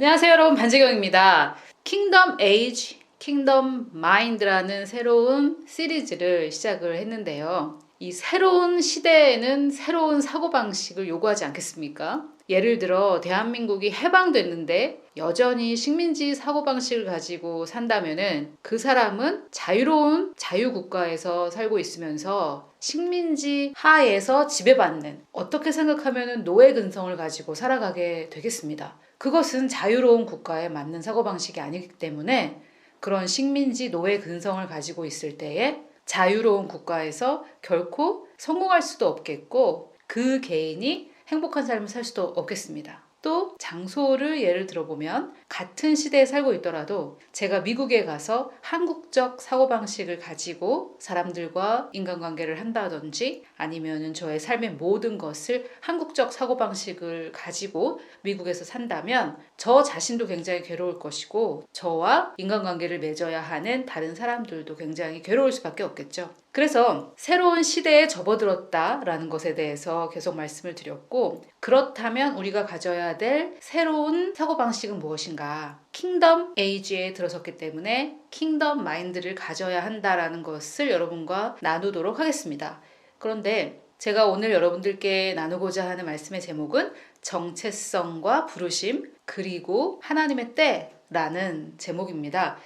안녕하세요 여러분, 반지경입니다. 킹덤 에이지, 킹덤 마인드라는 새로운 시리즈를 시작을 했는데요. 이 새로운 시대에는 새로운 사고방식을 요구하지 않겠습니까? 예를 들어 대한민국이 해방됐는데 여전히 식민지 사고방식을 가지고 산다면은 그 사람은 자유로운 자유국가에서 살고 있으면서 식민지 하에서 지배받는, 어떻게 생각하면 노예 근성을 가지고 살아가게 되겠습니다. 그것은 자유로운 국가에 맞는 사고방식이 아니기 때문에 그런 식민지 노예 근성을 가지고 있을 때에 자유로운 국가에서 결코 성공할 수도 없겠고 그 개인이 행복한 삶을 살 수도 없겠습니다. 또 장소를 예를 들어보면 같은 시대에 살고 있더라도 제가 미국에 가서 한국적 사고방식을 가지고 사람들과 인간관계를 한다든지 아니면 저의 삶의 모든 것을 한국적 사고방식을 가지고 미국에서 산다면 저 자신도 굉장히 괴로울 것이고 저와 인간관계를 맺어야 하는 다른 사람들도 굉장히 괴로울 수밖에 없겠죠. 그래서 새로운 시대에 접어들었다라는 것에 대해서 계속 말씀을 드렸고, 그렇다면 우리가 가져야 될 새로운 사고방식은 무엇인가? 킹덤 에이지에 들어섰기 때문에 킹덤 마인드를 가져야 한다라는 것을 여러분과 나누도록 하겠습니다. 그런데 제가 오늘 여러분들께 나누고자 하는 말씀의 제목은 정체성과 부르심 그리고 하나님의 때라는 제목입니다.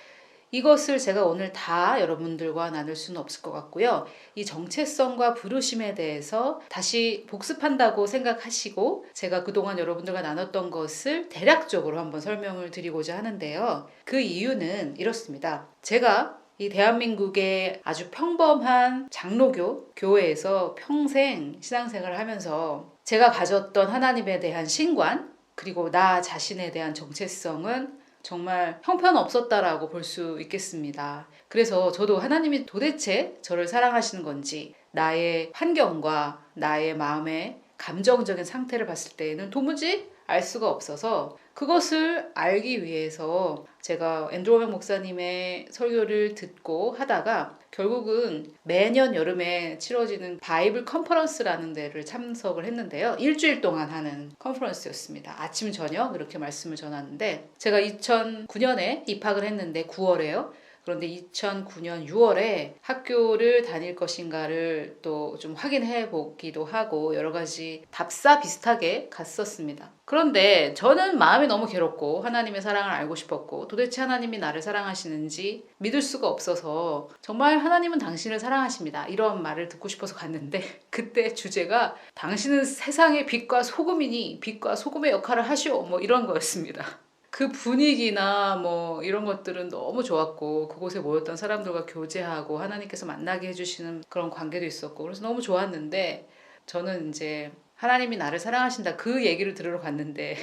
이것을 제가 오늘 다 여러분들과 나눌 수는 없을 것 같고요. 이 정체성과 부르심에 대해서 다시 복습한다고 생각하시고 제가 그동안 여러분들과 나눴던 것을 대략적으로 한번 설명을 드리고자 하는데요. 그 이유는 이렇습니다. 제가 이 대한민국의 아주 평범한 장로교 교회에서 평생 신앙생활을 하면서 제가 가졌던 하나님에 대한 신관 그리고 나 자신에 대한 정체성은 정말 형편없었다라고 볼 수 있겠습니다. 그래서 저도 하나님이 도대체 저를 사랑하시는 건지 나의 환경과 나의 마음의 감정적인 상태를 봤을 때에는 도무지 알 수가 없어서 그것을 알기 위해서 제가 앤드루 목사님의 설교를 듣고 하다가 결국은 매년 여름에 치러지는 바이블 컨퍼런스라는 데를 참석을 했는데요. 일주일 동안 하는 컨퍼런스였습니다. 아침 저녁 이렇게 말씀을 전하는데 제가 2009년에 입학을 했는데 9월에요. 그런데 2009년 6월에 학교를 다닐 것인가를 또 좀 확인해 보기도 하고 여러 가지 답사 비슷하게 갔었습니다. 그런데 저는 마음이 너무 괴롭고 하나님의 사랑을 알고 싶었고 도대체 하나님이 나를 사랑하시는지 믿을 수가 없어서 정말 하나님은 당신을 사랑하십니다. 이런 말을 듣고 싶어서 갔는데 그때 주제가 당신은 세상의 빛과 소금이니 빛과 소금의 역할을 하시오 뭐 이런 거였습니다. 그 분위기나 뭐 이런 것들은 너무 좋았고 그곳에 모였던 사람들과 교제하고 하나님께서 만나게 해주시는 그런 관계도 있었고 그래서 너무 좋았는데 저는 이제 하나님이 나를 사랑하신다 그 얘기를 들으러 갔는데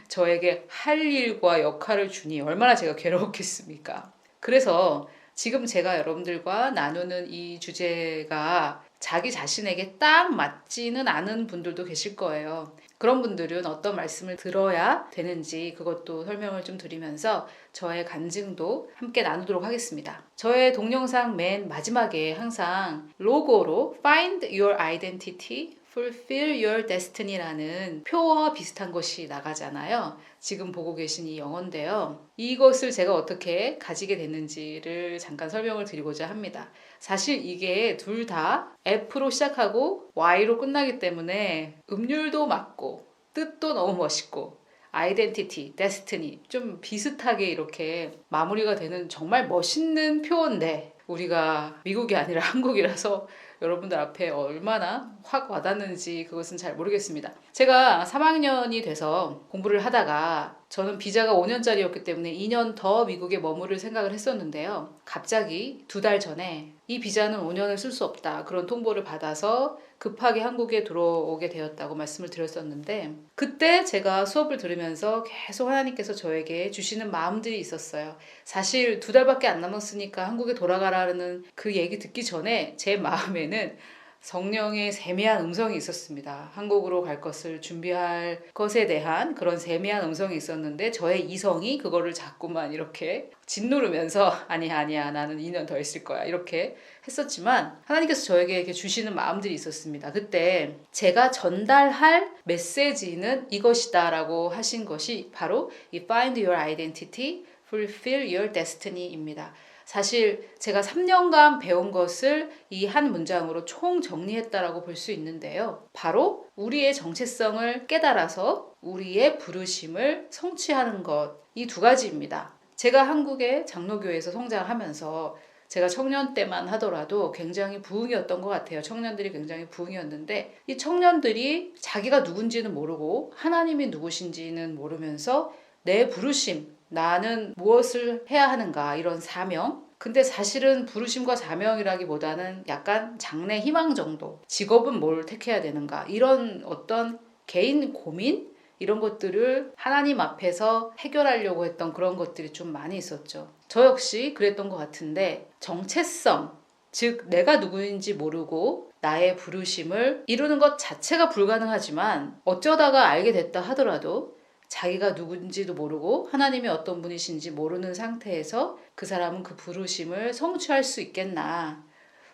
저에게 할 일과 역할을 주니 얼마나 제가 괴로웠겠습니까? 그래서 지금 제가 여러분들과 나누는 이 주제가 자기 자신에게 딱 맞지는 않은 분들도 계실 거예요. 그런 분들은 어떤 말씀을 들어야 되는지 그것도 설명을 좀 드리면서 저의 간증도 함께 나누도록 하겠습니다. 저의 동영상 맨 마지막에 항상 로고로 Find Your Identity, Fulfill Your Destiny라는 표와 비슷한 것이 나가잖아요. 지금 보고 계신 이 영어인데요. 이것을 제가 어떻게 가지게 됐는지를 잠깐 설명을 드리고자 합니다. 사실 이게 둘 다 F로 시작하고 Y로 끝나기 때문에 음률도 맞고 뜻도 너무 멋있고 아이덴티티, 데스티니 좀 비슷하게 이렇게 마무리가 되는 정말 멋있는 표어인데 우리가 미국이 아니라 한국이라서 여러분들 앞에 얼마나 확 와닿는지 그것은 잘 모르겠습니다. 제가 3학년이 돼서 공부를 하다가 저는 비자가 5년짜리였기 때문에 2년 더 미국에 머무를 생각을 했었는데요. 갑자기 2달 전에 이 비자는 5년을 쓸 수 없다. 그런 통보를 받아서 급하게 한국에 들어오게 되었다고 말씀을 드렸었는데 그때 제가 수업을 들으면서 계속 하나님께서 저에게 주시는 마음들이 있었어요. 사실 2달밖에 안 남았으니까 한국에 돌아가라는 그 얘기 듣기 전에 제 마음에는 성령의 세미한 음성이 있었습니다. 한국으로 갈 것을 준비할 것에 대한 그런 세미한 음성이 있었는데 저의 이성이 그거를 자꾸만 이렇게 짓누르면서 아니야 나는 2년 더 있을 거야 이렇게 했었지만 하나님께서 저에게 이렇게 주시는 마음들이 있었습니다. 그때 제가 전달할 메시지는 이것이다 라고 하신 것이 바로 이 Find Your Identity, Fulfill Your Destiny입니다. 사실 제가 3년간 배운 것을 이 한 문장으로 총 정리했다라고 볼 수 있는데요. 바로 우리의 정체성을 깨달아서 우리의 부르심을 성취하는 것, 이 두 가지입니다. 제가 한국의 장로교회에서 성장하면서 제가 청년 때만 하더라도 굉장히 부흥이었던 것 같아요. 청년들이 굉장히 부흥이었는데 이 청년들이 자기가 누군지는 모르고 하나님이 누구신지는 모르면서 내 부르심, 나는 무엇을 해야 하는가 이런 사명. 근데 사실은 부르심과 사명이라기보다는 약간 장래 희망 정도. 직업은 뭘 택해야 되는가 이런 어떤 개인 고민 이런 것들을 하나님 앞에서 해결하려고 했던 그런 것들이 좀 많이 있었죠. 저 역시 그랬던 것 같은데 정체성, 즉 내가 누구인지 모르고 나의 부르심을 이루는 것 자체가 불가능하지만 어쩌다가 알게 됐다 하더라도 자기가 누군지도 모르고 하나님이 어떤 분이신지 모르는 상태에서 그 사람은 그 부르심을 성취할 수 있겠나.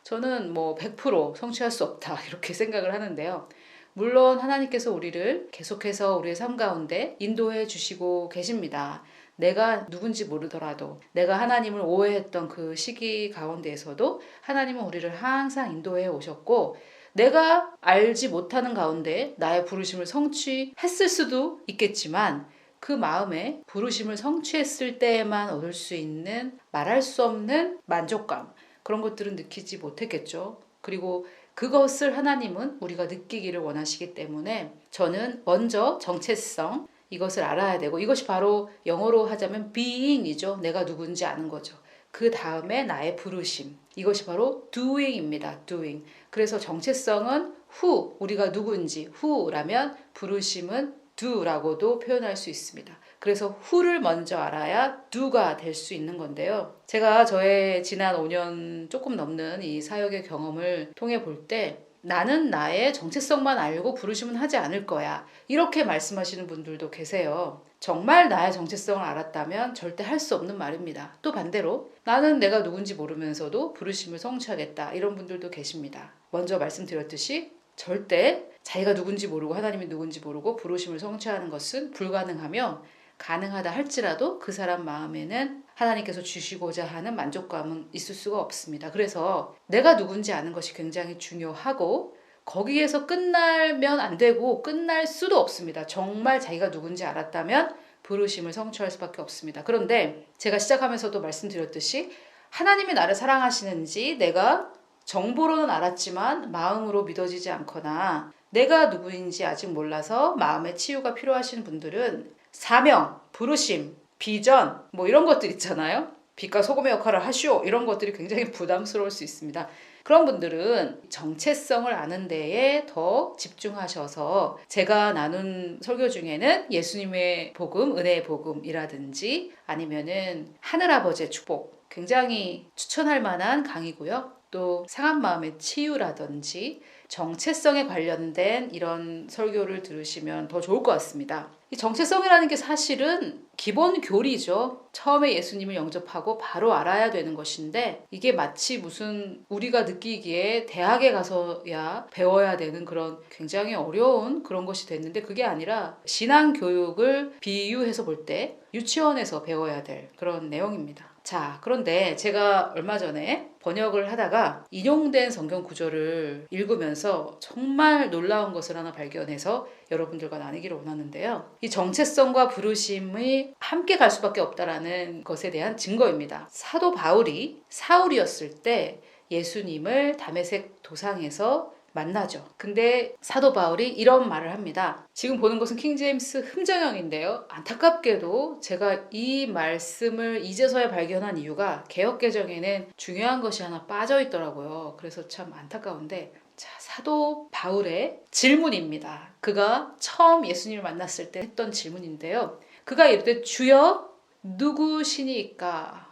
저는 100% 성취할 수 없다 이렇게 생각을 하는데요. 물론 하나님께서 우리를 계속해서 우리의 삶 가운데 인도해 주시고 계십니다. 내가 누군지 모르더라도 내가 하나님을 오해했던 그 시기 가운데에서도 하나님은 우리를 항상 인도해 오셨고 내가 알지 못하는 가운데 나의 부르심을 성취했을 수도 있겠지만 그 마음에 부르심을 성취했을 때에만 얻을 수 있는 말할 수 없는 만족감 그런 것들은 느끼지 못했겠죠. 그리고 그것을 하나님은 우리가 느끼기를 원하시기 때문에 저는 먼저 정체성 이것을 알아야 되고 이것이 바로 영어로 하자면 being이죠. 내가 누군지 아는 거죠. 그 다음에 나의 부르심 이것이 바로 doing입니다. doing. 그래서 정체성은 who 우리가 누군지 who라면 부르심은 do라고도 표현할 수 있습니다. 그래서 who를 먼저 알아야 do가 될 수 있는 건데요. 제가 저의 지난 5년 조금 넘는 이 사역의 경험을 통해 볼 때 나는 나의 정체성만 알고 부르심은 하지 않을 거야. 이렇게 말씀하시는 분들도 계세요. 정말 나의 정체성을 알았다면 절대 할 수 없는 말입니다. 또 반대로 나는 내가 누군지 모르면서도 부르심을 성취하겠다. 이런 분들도 계십니다. 먼저 말씀드렸듯이 절대 자기가 누군지 모르고 하나님이 누군지 모르고 부르심을 성취하는 것은 불가능하며 가능하다 할지라도 그 사람 마음에는 하나님께서 주시고자 하는 만족감은 있을 수가 없습니다. 그래서 내가 누군지 아는 것이 굉장히 중요하고 거기에서 끝나면 안 되고 끝날 수도 없습니다. 정말 자기가 누군지 알았다면 부르심을 성취할 수밖에 없습니다. 그런데 제가 시작하면서도 말씀드렸듯이 하나님이 나를 사랑하시는지 내가 정보로는 알았지만 마음으로 믿어지지 않거나 내가 누구인지 아직 몰라서 마음의 치유가 필요하신 분들은 사명, 부르심, 비전 이런 것들 있잖아요. 빛과 소금의 역할을 하시오 이런 것들이 굉장히 부담스러울 수 있습니다. 그런 분들은 정체성을 아는 데에 더 집중하셔서 제가 나눈 설교 중에는 예수님의 복음, 은혜의 복음이라든지 아니면은 하늘아버지의 축복 굉장히 추천할 만한 강의고요. 또 상한 마음의 치유라든지 정체성에 관련된 이런 설교를 들으시면 더 좋을 것 같습니다. 이 정체성이라는 게 사실은 기본 교리죠. 처음에 예수님을 영접하고 바로 알아야 되는 것인데 이게 마치 무슨 우리가 느끼기에 대학에 가서야 배워야 되는 그런 굉장히 어려운 그런 것이 됐는데 그게 아니라 신앙 교육을 비유해서 볼 때 유치원에서 배워야 될 그런 내용입니다. 자, 그런데 제가 얼마 전에 번역을 하다가 인용된 성경 구절을 읽으면서 정말 놀라운 것을 하나 발견해서 여러분들과 나누기를 원하는데요. 이 정체성과 부르심이 함께 갈 수밖에 없다라는 것에 대한 증거입니다. 사도 바울이 사울이었을 때 예수님을 다메섹 도상에서 만나죠. 근데 사도 바울이 이런 말을 합니다. 지금 보는 것은 킹제임스 흠정형인데요. 안타깝게도 제가 이 말씀을 이제서야 발견한 이유가 개역개정에는 중요한 것이 하나 빠져 있더라고요. 그래서 참 안타까운데 자, 사도 바울의 질문입니다. 그가 처음 예수님을 만났을 때 했던 질문인데요. 그가 이르되 주여 누구시니까?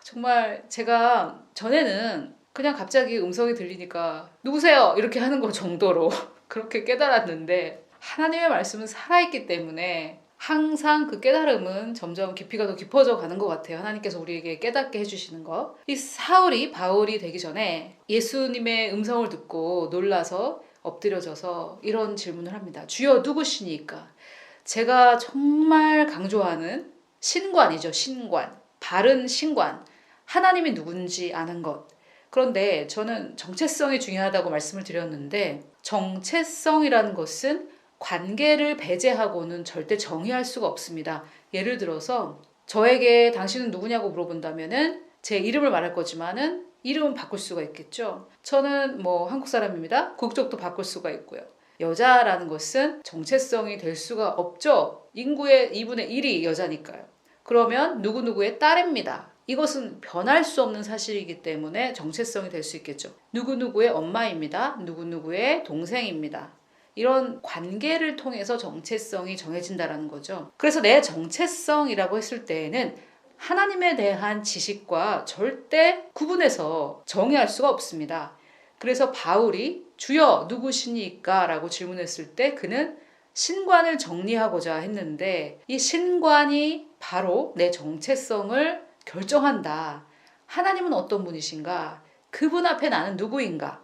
정말 제가 전에는 그냥 갑자기 음성이 들리니까 누구세요? 이렇게 하는 거 정도로 그렇게 깨달았는데 하나님의 말씀은 살아있기 때문에 항상 그 깨달음은 점점 깊이가 더 깊어져 가는 것 같아요. 하나님께서 우리에게 깨닫게 해주시는 거. 이 사울이 바울이 되기 전에 예수님의 음성을 듣고 놀라서 엎드려져서 이런 질문을 합니다. 주여 누구시니까? 제가 정말 강조하는 신관이죠. 신관. 바른 신관. 하나님이 누군지 아는 것. 그런데 저는 정체성이 중요하다고 말씀을 드렸는데 정체성이라는 것은 관계를 배제하고는 절대 정의할 수가 없습니다. 예를 들어서 저에게 당신은 누구냐고 물어본다면은 제 이름을 말할 거지만은 이름은 바꿀 수가 있겠죠. 저는 뭐 한국 사람입니다. 국적도 바꿀 수가 있고요. 여자라는 것은 정체성이 될 수가 없죠. 인구의 2분의 1이 여자니까요. 그러면 누구누구의 딸입니다. 이것은 변할 수 없는 사실이기 때문에 정체성이 될 수 있겠죠. 누구누구의 엄마입니다. 누구누구의 동생입니다. 이런 관계를 통해서 정체성이 정해진다는 거죠. 그래서 내 정체성이라고 했을 때에는 하나님에 대한 지식과 절대 구분해서 정의할 수가 없습니다. 그래서 바울이 주여 누구시니까? 라고 질문했을 때 그는 신관을 정리하고자 했는데 이 신관이 바로 내 정체성을 결정한다. 하나님은 어떤 분이신가? 그분 앞에 나는 누구인가?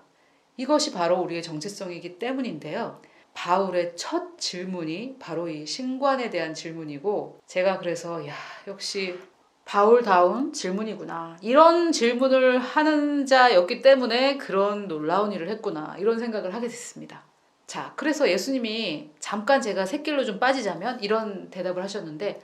이것이 바로 우리의 정체성이기 때문인데요. 바울의 첫 질문이 바로 이 신관에 대한 질문이고 제가 그래서 역시 바울다운 질문이구나. 이런 질문을 하는 자였기 때문에 그런 놀라운 일을 했구나. 이런 생각을 하게 됐습니다. 자, 그래서 예수님이 잠깐 제가 샛길로 좀 빠지자면 이런 대답을 하셨는데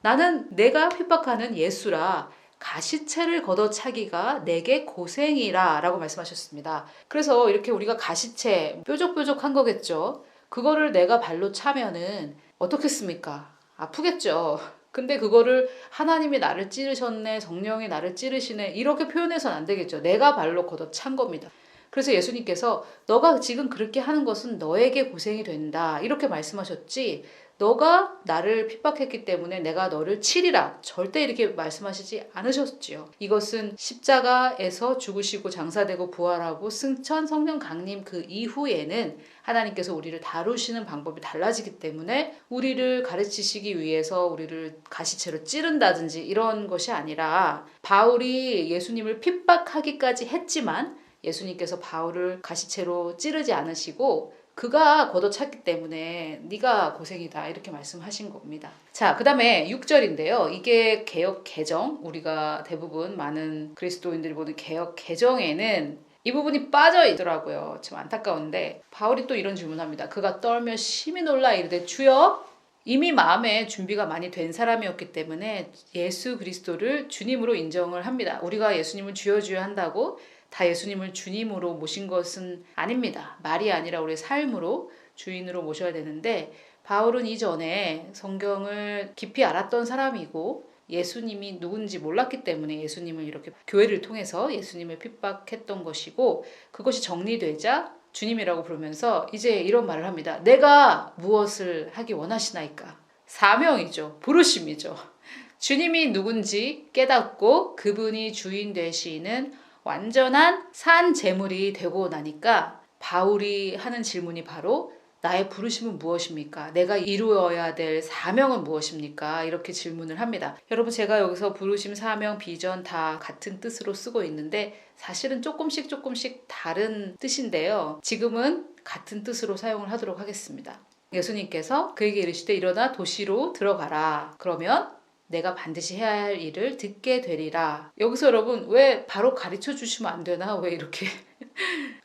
나는 내가 핍박하는 예수라 가시체를 걷어차기가 내게 고생이라 라고 말씀하셨습니다. 그래서 이렇게 우리가 가시체 뾰족뾰족한 거겠죠. 그거를 내가 발로 차면은 어떻겠습니까? 아프겠죠. 근데 그거를 하나님이 나를 찌르셨네, 성령이 나를 찌르시네 이렇게 표현해서는 안 되겠죠. 내가 발로 걷어찬 겁니다. 그래서 예수님께서 너가 지금 그렇게 하는 것은 너에게 고생이 된다 이렇게 말씀하셨지 너가 나를 핍박했기 때문에 내가 너를 치리라 절대 이렇게 말씀하시지 않으셨지요. 이것은 십자가에서 죽으시고 장사되고 부활하고 승천 성령 강림 그 이후에는 하나님께서 우리를 다루시는 방법이 달라지기 때문에 우리를 가르치시기 위해서 우리를 가시체로 찌른다든지 이런 것이 아니라 바울이 예수님을 핍박하기까지 했지만 예수님께서 바울을 가시체로 찌르지 않으시고 그가 걷어찼기 때문에 네가 고생이다 이렇게 말씀하신 겁니다. 자, 그 다음에 6절인데요. 이게 개역 개정, 우리가 대부분 많은 그리스도인들이 보는 개역 개정에는 이 부분이 빠져 있더라고요. 좀 안타까운데 바울이 또 이런 질문합니다. 그가 떨며 심히 놀라 이르되 주여 이미 마음에 준비가 많이 된 사람이었기 때문에 예수 그리스도를 주님으로 인정을 합니다. 우리가 예수님을 주여 주여 한다고 다 예수님을 주님으로 모신 것은 아닙니다. 말이 아니라 우리의 삶으로 주인으로 모셔야 되는데 바울은 이전에 성경을 깊이 알았던 사람이고 예수님이 누군지 몰랐기 때문에 예수님을 이렇게 교회를 통해서 예수님을 핍박했던 것이고 그것이 정리되자 주님이라고 부르면서 이제 이런 말을 합니다. 내가 무엇을 하기 원하시나이까? 사명이죠. 부르심이죠. 주님이 누군지 깨닫고 그분이 주인 되시는 완전한 산 제물이 되고 나니까 바울이 하는 질문이 바로 나의 부르심은 무엇입니까? 내가 이루어야 될 사명은 무엇입니까? 이렇게 질문을 합니다. 여러분 제가 여기서 부르심, 사명, 비전 다 같은 뜻으로 쓰고 있는데 사실은 조금씩 다른 뜻인데요. 지금은 같은 뜻으로 사용을 하도록 하겠습니다. 예수님께서 그에게 이르시되 일어나 도시로 들어가라. 그러면 내가 반드시 해야 할 일을 듣게 되리라. 여기서 여러분 왜 바로 가르쳐 주시면 안 되나? 왜 이렇게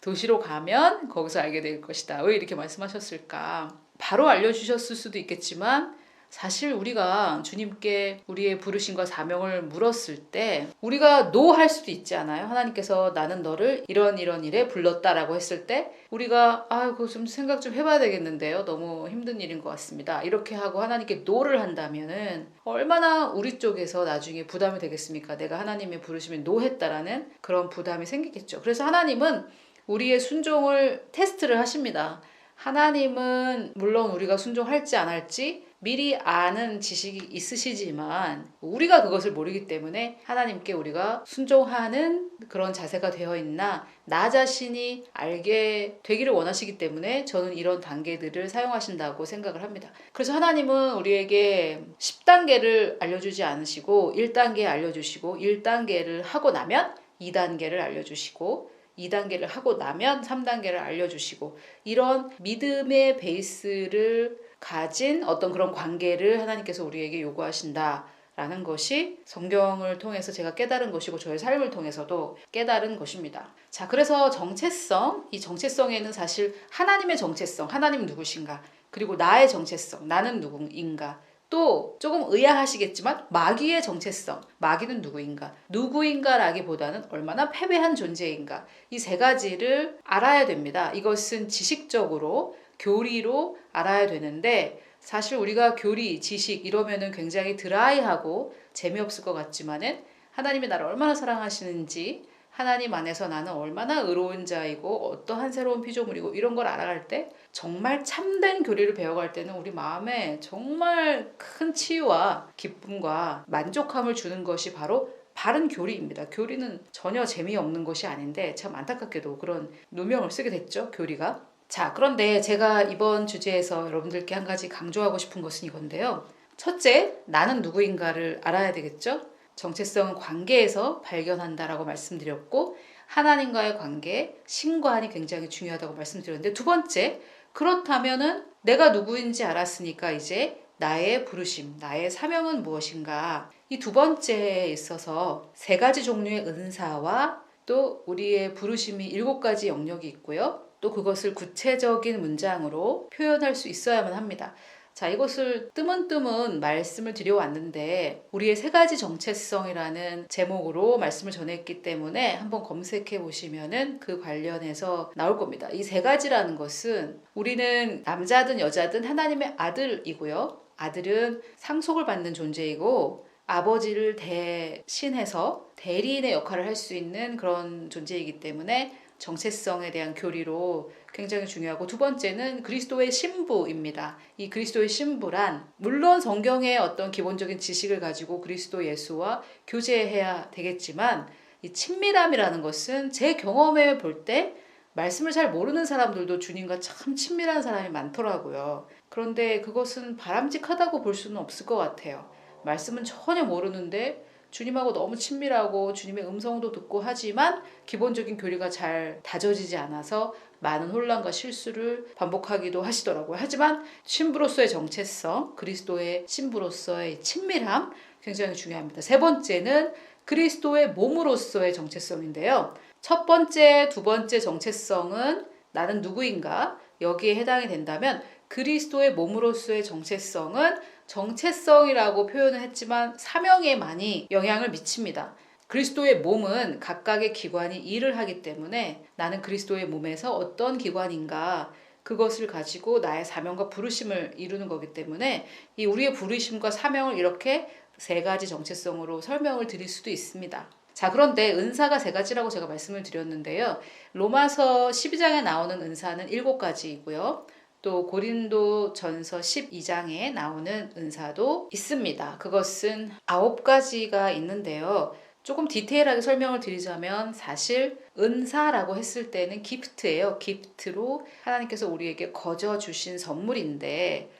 도시로 가면 거기서 알게 될 것이다. 왜 이렇게 말씀하셨을까? 바로 알려주셨을 수도 있겠지만 사실 우리가 주님께 우리의 부르심과 사명을 물었을 때 우리가 노 할 수도 있지 않아요? 하나님께서 나는 너를 이런 일에 불렀다라고 했을 때 우리가 그거 좀 생각 좀 해봐야 되겠는데요. 너무 힘든 일인 것 같습니다. 이렇게 하고 하나님께 노를 한다면은 얼마나 우리 쪽에서 나중에 부담이 되겠습니까? 내가 하나님의 부르심에 노했다라는 그런 부담이 생기겠죠. 그래서 하나님은 우리의 순종을 테스트를 하십니다. 하나님은 물론 우리가 순종할지 안 할지 미리 아는 지식이 있으시지만 우리가 그것을 모르기 때문에 하나님께 우리가 순종하는 그런 자세가 되어 있나 나 자신이 알게 되기를 원하시기 때문에 저는 이런 단계들을 사용하신다고 생각을 합니다. 그래서 하나님은 우리에게 10단계를 알려주지 않으시고 1단계 알려주시고 1단계를 하고 나면 2단계를 알려주시고 2단계를 하고 나면 3단계를 알려주시고 이런 믿음의 베이스를 가진 어떤 그런 관계를 하나님께서 우리에게 요구하신다라는 것이 성경을 통해서 제가 깨달은 것이고 저의 삶을 통해서도 깨달은 것입니다. 자, 그래서 정체성, 이 정체성에는 사실 하나님의 정체성, 하나님은 누구신가? 그리고 나의 정체성, 나는 누구인가? 또 조금 의아하시겠지만 마귀의 정체성, 마귀는 누구인가? 누구인가라기보다는 얼마나 패배한 존재인가? 이 세 가지를 알아야 됩니다. 이것은 지식적으로 교리로 알아야 되는데 사실 우리가 교리, 지식 이러면은 굉장히 드라이하고 재미없을 것 같지만은 하나님이 나를 얼마나 사랑하시는지 하나님 안에서 나는 얼마나 의로운 자이고 어떠한 새로운 피조물이고 이런 걸 알아갈 때 정말 참된 교리를 배워갈 때는 우리 마음에 정말 큰 치유와 기쁨과 만족함을 주는 것이 바로 바른 교리입니다. 교리는 전혀 재미없는 것이 아닌데 참 안타깝게도 그런 누명을 쓰게 됐죠, 교리가. 자, 그런데 제가 이번 주제에서 여러분들께 한 가지 강조하고 싶은 것은 이건데요. 첫째, 나는 누구인가를 알아야 되겠죠? 정체성은 관계에서 발견한다라고 말씀드렸고 하나님과의 관계, 신관이 굉장히 중요하다고 말씀드렸는데 두 번째, 그렇다면은 내가 누구인지 알았으니까 이제 나의 부르심, 나의 사명은 무엇인가? 이 두 번째에 있어서 세 가지 종류의 은사와 또 우리의 부르심이 7가지 영역이 있고요. 또 그것을 구체적인 문장으로 표현할 수 있어야만 합니다. 자, 이것을 뜨문뜨문 말씀을 드려왔는데 우리의 세 가지 정체성이라는 제목으로 말씀을 전했기 때문에 한번 검색해 보시면은 그 관련해서 나올 겁니다. 이 세 가지라는 것은 우리는 남자든 여자든 하나님의 아들이고요. 아들은 상속을 받는 존재이고 아버지를 대신해서 대리인의 역할을 할 수 있는 그런 존재이기 때문에 정체성에 대한 교리로 굉장히 중요하고 두 번째는 그리스도의 신부입니다. 이 그리스도의 신부란 물론 성경의 어떤 기본적인 지식을 가지고 그리스도 예수와 교제해야 되겠지만 이 친밀함이라는 것은 제 경험에 볼 때 말씀을 잘 모르는 사람들도 주님과 참 친밀한 사람이 많더라고요. 그런데 그것은 바람직하다고 볼 수는 없을 것 같아요. 말씀은 전혀 모르는데 주님하고 너무 친밀하고 주님의 음성도 듣고 하지만 기본적인 교리가 잘 다져지지 않아서 많은 혼란과 실수를 반복하기도 하시더라고요. 하지만 신부로서의 정체성, 그리스도의 신부로서의 친밀함 굉장히 중요합니다. 세 번째는 그리스도의 몸으로서의 정체성인데요. 첫 번째, 두 번째 정체성은 나는 누구인가? 여기에 해당이 된다면 그리스도의 몸으로서의 정체성은 정체성이라고 표현을 했지만 사명에 많이 영향을 미칩니다. 그리스도의 몸은 각각의 기관이 일을 하기 때문에 나는 그리스도의 몸에서 어떤 기관인가 그것을 가지고 나의 사명과 부르심을 이루는 거기 때문에 이 우리의 부르심과 사명을 이렇게 세 가지 정체성으로 설명을 드릴 수도 있습니다. 자, 그런데 은사가 세 가지라고 제가 말씀을 드렸는데요. 로마서 12장에 나오는 은사는 7가지이고요. 또 고린도 전서 12장에 나오는 은사도 있습니다. 그것은 9가지가 있는데요. 조금 디테일하게 설명을 드리자면 사실 은사라고 했을 때는 기프트예요. 기프트로 하나님께서 우리에게 거저 주신 선물인데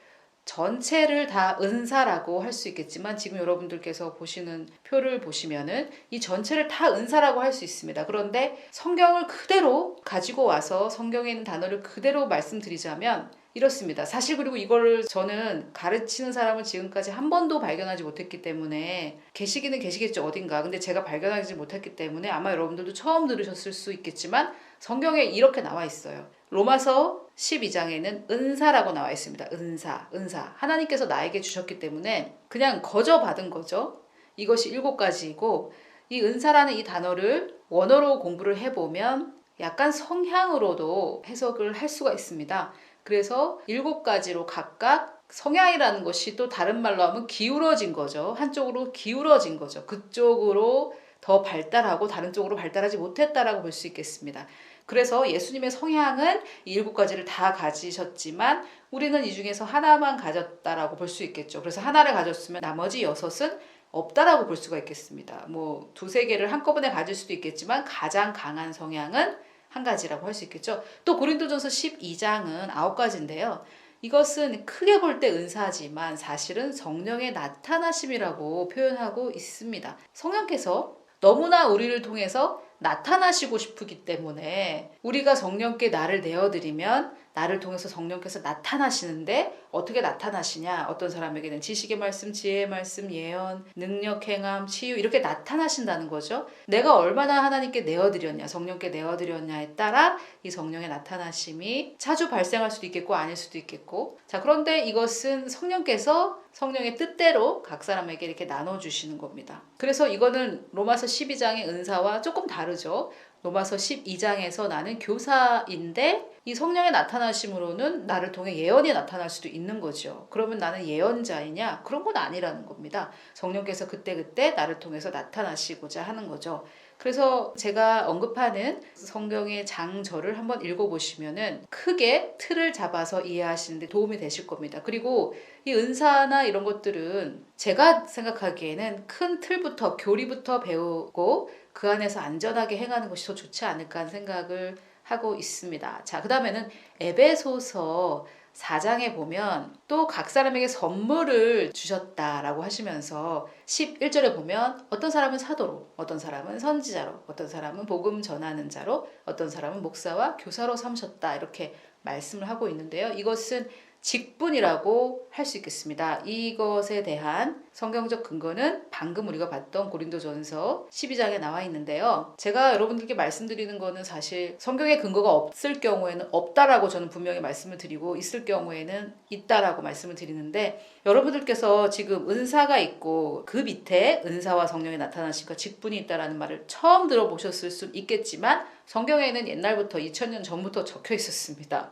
전체를 다 은사라고 할 수 있겠지만 지금 여러분들께서 보시는 표를 보시면은 이 전체를 다 은사라고 할 수 있습니다. 그런데 성경을 그대로 가지고 와서 성경에 있는 단어를 그대로 말씀드리자면 이렇습니다. 사실 그리고 이거를 저는 가르치는 사람을 지금까지 한 번도 발견하지 못했기 때문에 계시기는 계시겠죠, 어딘가. 근데 제가 발견하지 못했기 때문에 아마 여러분들도 처음 들으셨을 수 있겠지만 성경에 이렇게 나와 있어요. 로마서 12장에는 은사라고 나와 있습니다. 은사. 하나님께서 나에게 주셨기 때문에 그냥 거저 받은 거죠. 이것이 7가지이고 이 은사라는 이 단어를 원어로 공부를 해보면 약간 성향으로도 해석을 할 수가 있습니다. 그래서 7가지로 각각 성향이라는 것이 또 다른 말로 하면 기울어진 거죠. 한쪽으로 기울어진 거죠. 그쪽으로 더 발달하고 다른 쪽으로 발달하지 못했다라고 볼 수 있겠습니다. 그래서 예수님의 성향은 이 7가지를 다 가지셨지만 우리는 이 중에서 하나만 가졌다라고 볼 수 있겠죠. 그래서 하나를 가졌으면 나머지 6은 없다라고 볼 수가 있겠습니다. 뭐 두세 개를 한꺼번에 가질 수도 있겠지만 가장 강한 성향은 한 가지라고 할 수 있겠죠. 또 고린도전서 12장은 9가지인데요. 이것은 크게 볼 때 은사지만 사실은 성령의 나타나심이라고 표현하고 있습니다. 성령께서 너무나 우리를 통해서 나타나시고 싶기 때문에 우리가 성령께 나를 내어드리면 나를 통해서 성령께서 나타나시는데 어떻게 나타나시냐? 어떤 사람에게는 지식의 말씀, 지혜의 말씀, 예언, 능력, 행함, 치유 이렇게 나타나신다는 거죠. 내가 얼마나 하나님께 내어드렸냐, 성령께 내어드렸냐에 따라 이 성령의 나타나심이 자주 발생할 수도 있겠고 아닐 수도 있겠고. 자, 그런데 이것은 성령께서 성령의 뜻대로 각 사람에게 이렇게 나눠주시는 겁니다. 그래서 이거는 로마서 12장의 은사와 조금 다르죠. 로마서 12장에서 나는 교사인데 이 성령의 나타나심으로는 나를 통해 예언이 나타날 수도 있는 거죠. 그러면 나는 예언자이냐? 그런 건 아니라는 겁니다. 성령께서 그때그때 나를 통해서 나타나시고자 하는 거죠. 그래서 제가 언급하는 성경의 장절을 한번 읽어보시면은 크게 틀을 잡아서 이해하시는데 도움이 되실 겁니다. 그리고 이 은사나 이런 것들은 제가 생각하기에는 큰 틀부터 교리부터 배우고 그 안에서 안전하게 행하는 것이 더 좋지 않을까 하는 생각을 하고 있습니다. 자, 그 다음에는 에베소서 4장에 보면 또 각 사람에게 선물을 주셨다라고 하시면서 11절에 보면 어떤 사람은 사도로, 어떤 사람은 선지자로, 어떤 사람은 복음 전하는 자로, 어떤 사람은 목사와 교사로 삼으셨다 이렇게 말씀을 하고 있는데요. 이것은 직분이라고 할 수 있겠습니다. 이것에 대한 성경적 근거는 방금 우리가 봤던 고린도전서 12장에 나와 있는데요. 제가 여러분들께 말씀드리는 거는 사실 성경의 근거가 없을 경우에는 없다라고 저는 분명히 말씀을 드리고 있을 경우에는 있다라고 말씀을 드리는데 여러분들께서 지금 은사가 있고 그 밑에 은사와 성령의 나타나심과 직분이 있다라는 말을 처음 들어보셨을 수 있겠지만 성경에는 옛날부터 2000년 전부터 적혀 있었습니다.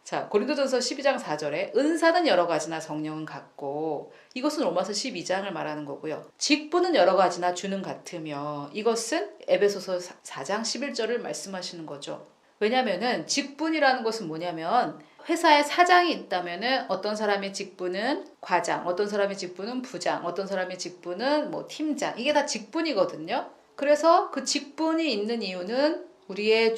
자, 고린도전서 12장 4절에 은사는 여러 가지나 성령은 같고 이것은 로마서 12장을 말하는 거고요. 직분은 여러 가지나 주는 같으며 이것은 에베소서 4장 11절을 말씀하시는 거죠. 왜냐면은 직분이라는 것은 뭐냐면 회사에 사장이 있다면은 어떤 사람의 직분은 과장, 어떤 사람의 직분은 부장, 어떤 사람의 직분은 뭐 팀장 이게 다 직분이거든요. 그래서 그 직분이 있는 이유는 우리의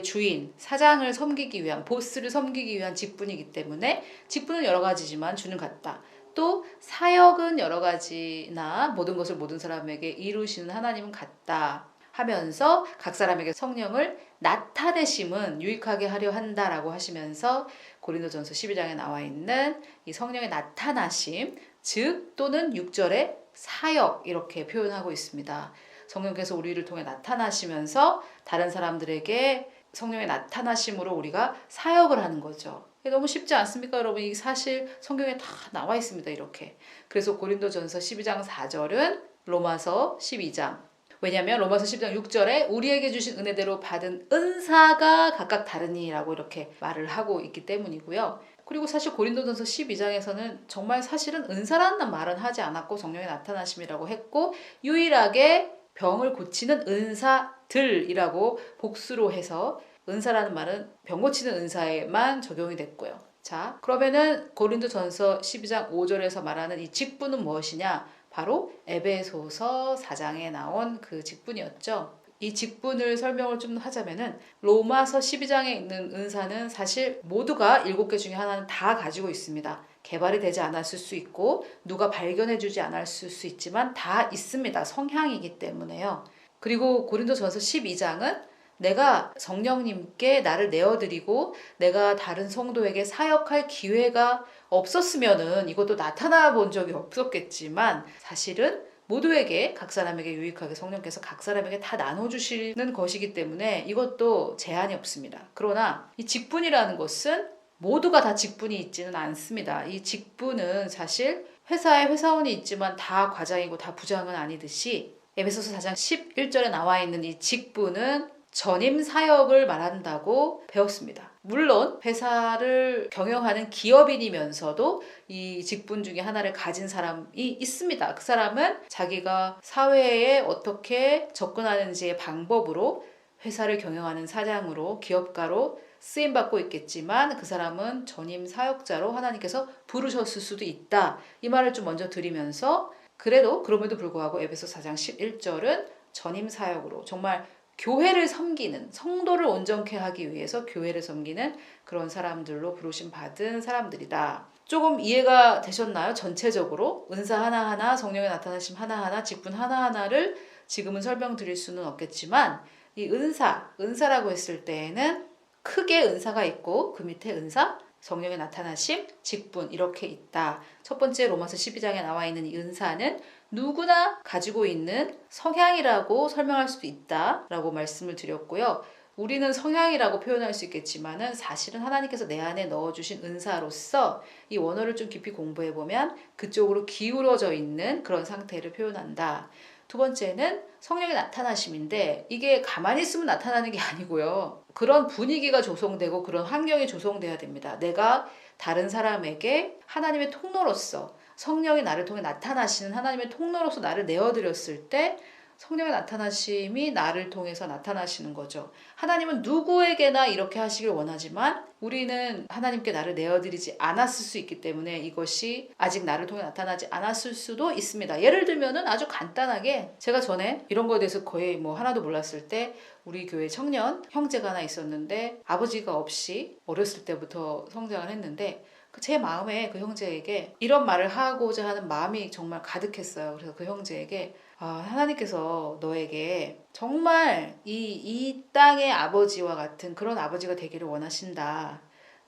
주인, 사장을 섬기기 위한, 보스를 섬기기 위한 직분이기 때문에 직분은 여러 가지지만 주는 같다. 또 사역은 여러 가지나 모든 것을 모든 사람에게 이루시는 하나님은 같다 하면서 각 사람에게 성령을 나타내심은 유익하게 하려 한다라고 하시면서 고린도전서 12장에 나와 있는 이 성령의 나타나심, 즉 또는 6절의 사역 이렇게 표현하고 있습니다. 성령께서 우리를 통해 나타나시면서 다른 사람들에게 성령의 나타나심으로 우리가 사역을 하는 거죠. 너무 쉽지 않습니까, 여러분? 이 사실 성경에 다 나와 있습니다, 이렇게. 그래서 고린도전서 12장 4절은 로마서 12장. 왜냐하면 로마서 12장 6절에 우리에게 주신 은혜대로 받은 은사가 각각 다르니라고 이렇게 말을 하고 있기 때문이고요. 그리고 사실 고린도전서 12장에서는 정말 사실은 은사라는 말은 하지 않았고 성령의 나타나심이라고 했고 유일하게 병을 고치는 은사들이라고 복수로 해서 은사라는 말은 병 고치는 은사에만 적용이 됐고요. 자, 그러면은 고린도전서 12장 5절에서 말하는 이 직분은 무엇이냐? 바로 에베소서 4장에 나온 그 직분이었죠. 이 직분을 설명을 좀 하자면은 로마서 12장에 있는 은사는 사실 모두가 7개 중에 하나는 다 가지고 있습니다. 개발이 되지 않았을 수 있고 누가 발견해주지 않았을 수 있지만 다 있습니다. 성향이기 때문에요. 그리고 고린도전서 12장은 내가 성령님께 나를 내어드리고 내가 다른 성도에게 사역할 기회가 없었으면은 이것도 나타나 본 적이 없었겠지만 사실은 모두에게 각 사람에게 유익하게 성령께서 각 사람에게 다 나눠주시는 것이기 때문에 이것도 제한이 없습니다. 그러나 이 직분이라는 것은 모두가 다 직분이 있지는 않습니다. 이 직분은 사실 회사에 회사원이 있지만 다 과장이고 다 부장은 아니듯이 에베소서 4장 11절에 나와 있는 이 직분은 전임 사역을 말한다고 배웠습니다. 물론 회사를 경영하는 기업인이면서도 이 직분 중에 하나를 가진 사람이 있습니다. 그 사람은 자기가 사회에 어떻게 접근하는지의 방법으로 회사를 경영하는 사장으로 기업가로 쓰임받고 있겠지만 그 사람은 전임 사역자로 하나님께서 부르셨을 수도 있다. 이 말을 좀 먼저 드리면서 그럼에도 불구하고 에베소 4장 11절은 전임 사역으로 정말 교회를 섬기는 성도를 온전케 하기 위해서 교회를 섬기는 그런 사람들로 부르심 받은 사람들이다. 조금 이해가 되셨나요? 전체적으로 은사 하나하나, 성령의 나타나심 하나하나, 직분 하나하나를 지금은 설명드릴 수는 없겠지만 이 은사라고 했을 때에는 크게 은사가 있고 그 밑에 은사, 성령의 나타나심, 직분 이렇게 있다. 첫 번째 로마서 12장에 나와 있는 이 은사는 누구나 가지고 있는 성향이라고 설명할 수도 있다라고 말씀을 드렸고요. 우리는 성향이라고 표현할 수 있겠지만은 사실은 하나님께서 내 안에 넣어주신 은사로서 이 원어를 좀 깊이 공부해 보면 그쪽으로 기울어져 있는 그런 상태를 표현한다. 두 번째는 성령의 나타나심인데 이게 가만히 있으면 나타나는 게 아니고요. 그런 분위기가 조성되고 그런 환경이 조성돼야 됩니다. 내가 다른 사람에게 하나님의 통로로서 성령이 나를 통해 나타나시는 하나님의 통로로서 나를 내어드렸을 때 성령의 나타나심이 나를 통해서 나타나시는 거죠. 하나님은 누구에게나 이렇게 하시길 원하지만 우리는 하나님께 나를 내어드리지 않았을 수 있기 때문에 이것이 아직 나를 통해 나타나지 않았을 수도 있습니다. 예를 들면은 아주 간단하게 제가 전에 이런 거에 대해서 거의 하나도 몰랐을 때 우리 교회 청년 형제가 하나 있었는데 아버지가 없이 어렸을 때부터 성장을 했는데 제 마음에 그 형제에게 이런 말을 하고자 하는 마음이 정말 가득했어요. 그래서 그 형제에게 하나님께서 너에게 정말 이 땅의 아버지와 같은 그런 아버지가 되기를 원하신다.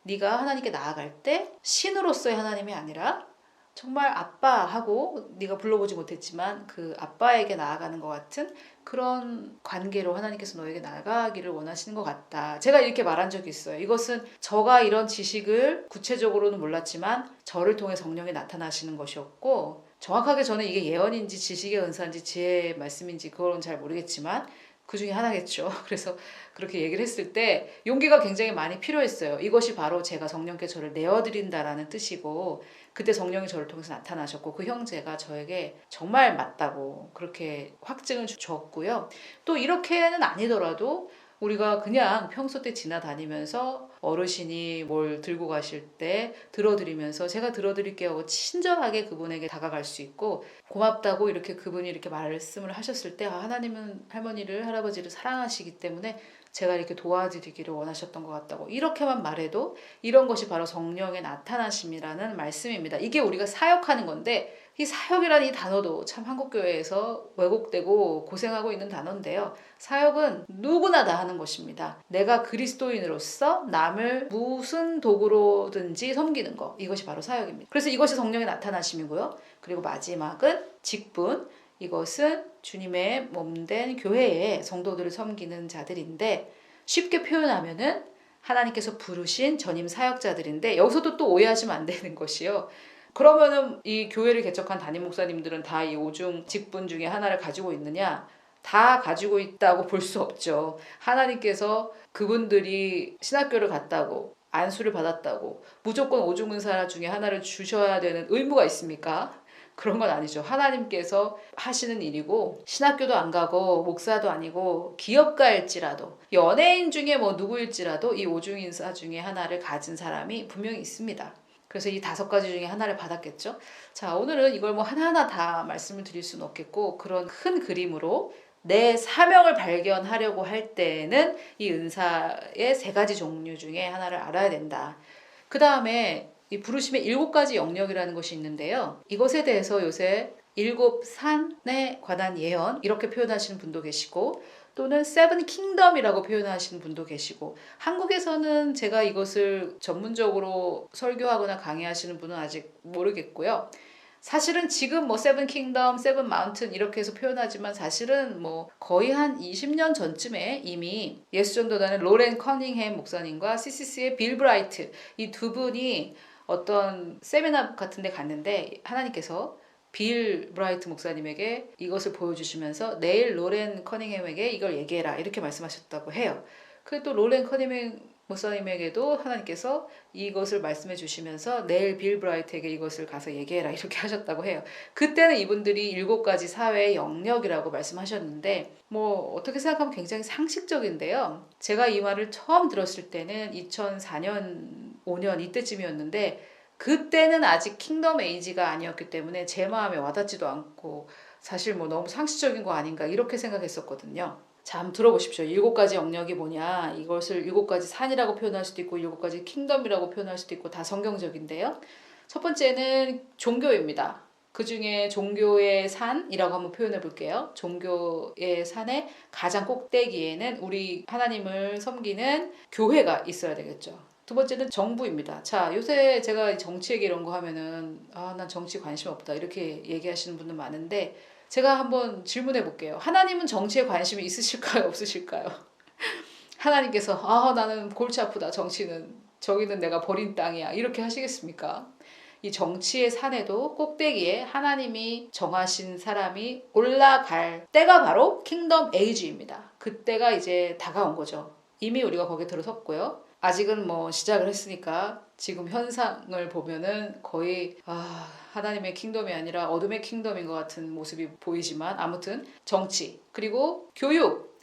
네가 하나님께 나아갈 때 신으로서의 하나님이 아니라 정말 아빠하고 네가 불러보지 못했지만 그 아빠에게 나아가는 것 같은 그런 관계로 하나님께서 너에게 나아가기를 원하시는 것 같다. 제가 이렇게 말한 적이 있어요. 이것은 저가 이런 지식을 구체적으로는 몰랐지만 저를 통해 성령이 나타나시는 것이었고 정확하게 저는 이게 예언인지 지식의 은사인지 지혜의 말씀인지 그건 잘 모르겠지만 그 중에 하나겠죠. 그래서 그렇게 얘기를 했을 때 용기가 굉장히 많이 필요했어요. 이것이 바로 제가 성령께 저를 내어드린다라는 뜻이고 그때 성령이 저를 통해서 나타나셨고 그 형제가 저에게 정말 맞다고 그렇게 확증을 줬고요. 또 이렇게는 아니더라도 우리가 그냥 평소 때 지나다니면서 어르신이 뭘 들고 가실 때 들어드리면서 제가 들어드릴게요 하고 친절하게 그분에게 다가갈 수 있고 고맙다고 이렇게 그분이 이렇게 말씀을 하셨을 때 하나님은 할머니를 할아버지를 사랑하시기 때문에 제가 이렇게 도와드리기를 원하셨던 것 같다고 이렇게만 말해도 이런 것이 바로 성령의 나타나심이라는 말씀입니다. 이게 우리가 사역하는 건데 이 사역이라는 이 단어도 참 한국교회에서 왜곡되고 고생하고 있는 단어인데요. 사역은 누구나 다 하는 것입니다. 내가 그리스도인으로서 남을 무슨 도구로든지 섬기는 것 이것이 바로 사역입니다. 그래서 이것이 성령의 나타나심이고요. 그리고 마지막은 직분 이것은 주님의 몸된 교회의 성도들을 섬기는 자들인데 쉽게 표현하면은 하나님께서 부르신 전임 사역자들인데 여기서도 또 오해하시면 안 되는 것이요. 그러면은 이 교회를 개척한 담임 목사님들은 다 이 오중 직분 중에 하나를 가지고 있느냐? 다 가지고 있다고 볼 수 없죠. 하나님께서 그분들이 신학교를 갔다고 안수를 받았다고 무조건 오중은사 중에 하나를 주셔야 되는 의무가 있습니까? 그런 건 아니죠. 하나님께서 하시는 일이고 신학교도 안 가고 목사도 아니고 기업가일지라도 연예인 중에 누구일지라도 이 오중인사 중에 하나를 가진 사람이 분명히 있습니다. 그래서 이 5가지 중에 하나를 받았겠죠. 자, 오늘은 이걸 하나하나 다 말씀을 드릴 수는 없겠고 그런 큰 그림으로 내 사명을 발견하려고 할 때는 이 은사의 3가지 종류 중에 하나를 알아야 된다. 그 다음에 이 부르심의 7가지 영역이라는 것이 있는데요. 이것에 대해서 요새 7산에 관한 예언 이렇게 표현하시는 분도 계시고 또는 세븐 킹덤이라고 표현하시는 분도 계시고 한국에서는 제가 이것을 전문적으로 설교하거나 강의하시는 분은 아직 모르겠고요. 사실은 지금 세븐 킹덤, 세븐 마운튼 이렇게 해서 표현하지만 사실은 거의 한 20년 전쯤에 이미 예수전도단의 로렌 커닝햄 목사님과 CCC의 빌 브라이트 이 두 분이 어떤 세미나 같은 데 갔는데 하나님께서 빌 브라이트 목사님에게 이것을 보여주시면서 내일 로렌 커닝햄에게 이걸 얘기해라 이렇게 말씀하셨다고 해요. 그또 로렌 커닝햄 목사님에게도 하나님께서 이것을 말씀해 주시면서 내일 빌 브라이트에게 이것을 가서 얘기해라 이렇게 하셨다고 해요. 그때는 이분들이 7가지 사회의 영역이라고 말씀하셨는데 뭐 어떻게 생각하면 굉장히 상식적인데요. 제가 이 말을 처음 들었을 때는 2004년 5년 이때쯤이었는데 그때는 아직 킹덤 에이지가 아니었기 때문에 제 마음에 와닿지도 않고 사실 뭐 너무 상식적인 거 아닌가 이렇게 생각했었거든요. 자, 한번 들어보십시오. 7가지 영역이 뭐냐. 이것을 7가지 산이라고 표현할 수도 있고 7가지 킹덤이라고 표현할 수도 있고 다 성경적인데요. 첫 번째는 종교입니다. 그 중에 종교의 산이라고 한번 표현해 볼게요. 종교의 산의 가장 꼭대기에는 우리 하나님을 섬기는 교회가 있어야 되겠죠. 두 번째는 정부입니다. 자, 요새 제가 정치 얘기 이런 거 하면은 난 정치 관심 없다 이렇게 얘기하시는 분들 많은데 제가 한번 질문해 볼게요. 하나님은 정치에 관심이 있으실까요? 없으실까요? 하나님께서 나는 골치 아프다. 정치는 저기는 내가 버린 땅이야. 이렇게 하시겠습니까? 이 정치의 산에도 꼭대기에 하나님이 정하신 사람이 올라갈 때가 바로 킹덤 에이지입니다. 그때가 이제 다가온 거죠. 이미 우리가 거기에 들어섰고요. 아직은 뭐 시작을 했으니까 지금 현상을 보면은 거의 하나님의 킹덤이 아니라 어둠의 킹덤인 것 같은 모습이 보이지만 아무튼 정치 그리고